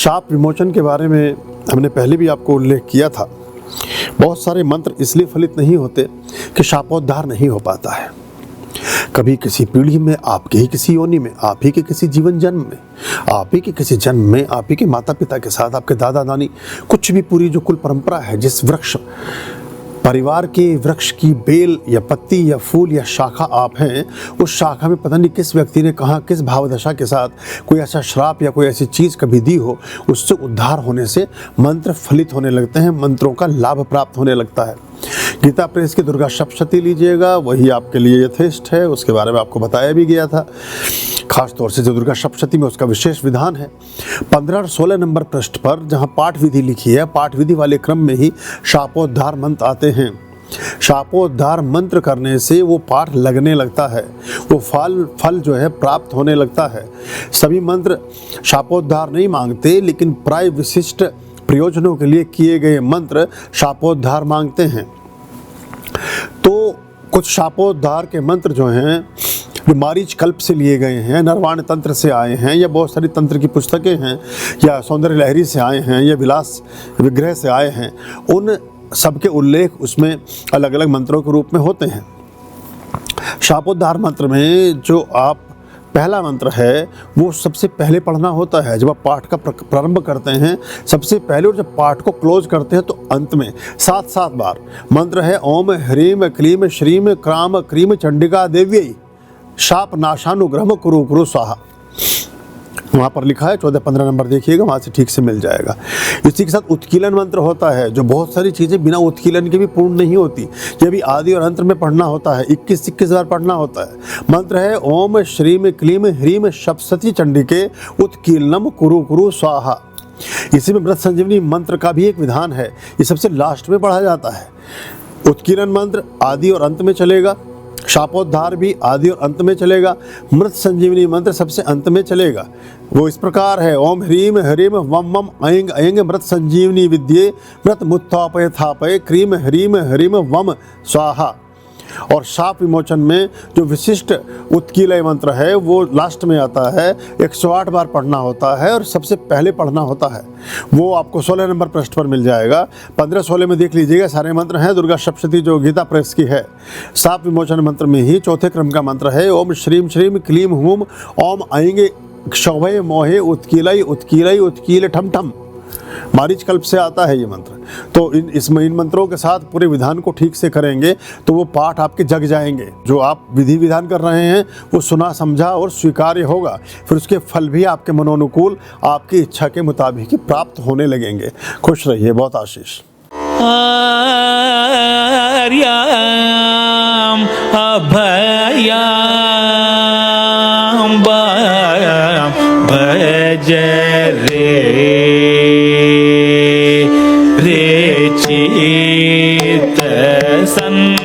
शाप विमोचन के बारे में हमने पहले भी आपको उल्लेख किया था। बहुत सारे मंत्र इसलिए फलित नहीं होते कि शापोद्धार नहीं हो पाता है। कभी किसी पीढ़ी में, आपके ही किसी योनि में, आप ही के किसी जीवन जन्म में, आप ही के किसी जन्म में, आप ही के माता पिता के साथ, आपके दादा दादी, कुछ भी पूरी जो कुल परंपरा है, जिस वृक्ष परिवार के वृक्ष की बेल या पत्ती या फूल या शाखा आप हैं, उस शाखा में पता नहीं किस व्यक्ति ने कहाँ, किस भावदशा के साथ कोई ऐसा श्राप या कोई ऐसी चीज़ कभी दी हो, उससे उद्धार होने से मंत्र फलित होने लगते हैं, मंत्रों का लाभ प्राप्त होने लगता है। गीता प्रेस की दुर्गा सप्तशती लीजिएगा, वही आपके लिए यथेष्ट है। उसके बारे में आपको बताया भी गया था। खास तौर से जो दुर्गा सप्तशती में उसका विशेष विधान है। 15 और 16 नंबर पृष्ठ पर जहां पाठ विधि लिखी है, पाठ विधि वाले क्रम में ही शापोद्धार मंत्र आते हैं। शापोद्धार मंत्र करने से वो पाठ लगने लगता है, वो फल जो है प्राप्त होने लगता है। सभी मंत्र शापोद्धार नहीं मांगते, लेकिन प्राय विशिष्ट प्रयोजनों के लिए किए गए मंत्र शापोद्धार मांगते हैं। तो कुछ शापोद्धार के मंत्र जो हैं जो मारीच कल्प से लिए गए हैं, नरवाण तंत्र से आए हैं, या बहुत सारी तंत्र की पुस्तकें हैं, या सौंदर्य लहरी से आए हैं, या विलास विग्रह से आए हैं, उन सबके उल्लेख उसमें अलग अलग मंत्रों के रूप में होते हैं। शापोद्धार मंत्र में जो आप पहला मंत्र है वो सबसे पहले पढ़ना होता है। जब आप पाठ का प्रारंभ करते हैं सबसे पहले, और जब पाठ को क्लोज करते हैं तो अंत में 7 बार मंत्र है ओम ह्रीम क्लीम श्रीम क्राम क्रीम चंडिका देव्यै शाप नाशानुग्रह कुरु कुरु स्वाहा। वहाँ पर लिखा है 14-15 नंबर, देखिएगा, वहाँ से ठीक से मिल जाएगा। इसी के साथ उत्कीलन मंत्र होता है, जो बहुत सारी चीज़ें बिना उत्कीलन के भी पूर्ण नहीं होती। ये भी आदि और अंत में पढ़ना होता है, 21 बार पढ़ना होता है। मंत्र है ओम श्रीम क्लीम ह्रीम सप्तशती चंडिके उत्कीलनम कुरु कुरु स्वाहा। इसी में मृत संजीवनी मंत्र का भी एक विधान है, ये सबसे लास्ट में पढ़ा जाता है। उत्कीलन मंत्र आदि और अंत में चलेगा, शापोद्धार भी आदि और अंत में चलेगा, मृत संजीवनी मंत्र सबसे अंत में चलेगा। वो इस प्रकार है ओम ह्रीम ह्रीम वम वम ऐंग ऐंग मृत संजीवनी विद्ये मृत मुत्थापय थापय क्रीम ह्रीम ह्रीम वम स्वाहा। और शाप विमोचन में जो विशिष्ट उत्कीलय मंत्र है वो लास्ट में आता है, 108 बार पढ़ना होता है और सबसे पहले पढ़ना होता है। वो आपको 16 नंबर पृष्ठ पर मिल जाएगा। 15-16 में देख लीजिएगा, सारे मंत्र हैं। दुर्गा सप्तशती जो गीता प्रेस की है, शाप विमोचन मंत्र में ही चौथे क्रम का मंत्र है ओम श्रीम श्रीम क्लीम हुम ओम ऐंगे क्षौभय मोहे उत्कीलय उत्कीलय उत्कील ठम ठम। मारीच कल्प से आता है ये मंत्र। तो इन मंत्रों के साथ पूरे विधान को ठीक से करेंगे तो वो पाठ आपके जग जाएंगे। जो आप विधि विधान कर रहे हैं वो सुना समझा और स्वीकार्य होगा, फिर उसके फल भी आपके मनोनुकूल, आपकी इच्छा के मुताबिक ही प्राप्त होने लगेंगे। खुश रहिए, बहुत आशीष। आर्याम अभयाम भज रे चित संततम